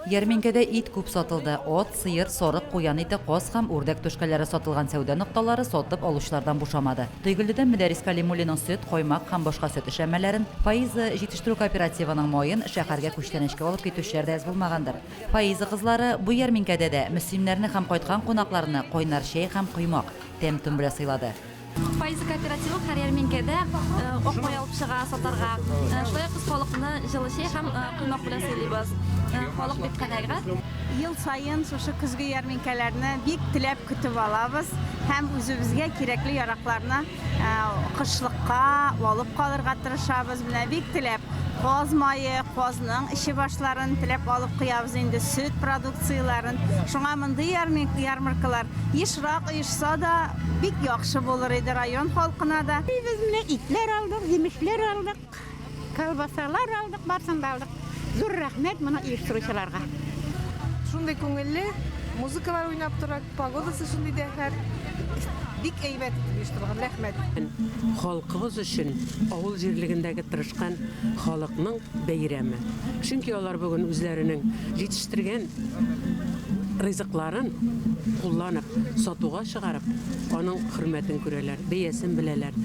Ярминкәдә ит күп сатылды. От, сыер, сорык, куян ите, коз һәм үрдәк түшкәләре сатылган сәүдә нокталары сатып алучылардан бушамады. Тойгөлдән Мөдәррис Калимуллинның сөт, каймак һәм башка сөт эшләмәләрен, Фаиза җитештерү кооперативының моен шәһәргә күчтәнешкә алып китүчеләр дә аз булмагандыр. Фаиза кызлары бу ярминкәдә дә мөслимнәрне һәм кайткан кунакларны кайнар чәй һәм коймак, тәм-том белән сыйлады. Фаиза кооперативы һәр ярминкәдә ок май алып чыга сатарга. Шулай ук халыкны җылы чәй һәм коймак белән сыйлыйбыз. Халык бик канәгать. Ел сайын шушы көзге ярминкәләрне бик теләп көтеп алабыз һәм үзебезгә кирәкле яракларны кышлыкка алып калырга тырышабыз. Менә бик теләп коз майы, козның ичи башларын теләп алып куябыз инде, сөт продукцияларын. Шуңа мондый ярмаркалар ешрак оешса да бик яхшы булыр иде район халкына да. Biz менә итләр алдык, җимешләр алдык, колбасалар алдык, барсын да алдык. Зур рәхмәт моны оештыручыларга. Шундай күңелле, музыкалар уйнап тора, погодасы шундый дәһәр. Бик әйбәт оештырылган, рәхмәт. Халкыбыз өчен авыл җирлегендәге тырышкан халыкның бәйрәме. Чөнки алар бүген үзләренең җитештергән ризыкларын кулланып, сатуга чыгарып, аның хөрмәтен күрәләр, бәясен беләләр.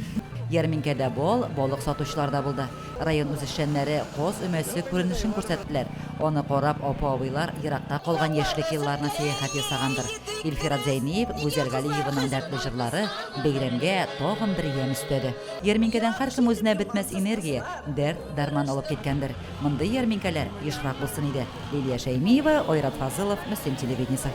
Ярминкәдә балык сатучылар да булды. Район үзешчәннәре коз өмәсе күренешен күрсәттеләр. Аны карап апа-абыйлар еракта калган яшьлек елларына сәяхәт ясагандыр. Илфират Зәйниев, Гүзәл Галиеваның дәртле җырлары бәйрәмгә тагын бер ямь өстәде. Ярминкәдән һәркем үзенә бетмәс энергия, дәрт, дарман алып киткәндер. Мондый ярминкәләр ешрак булсын иде. Лилия Шәймиева, Ойрат Фазылов, Мөслим телевидениесе.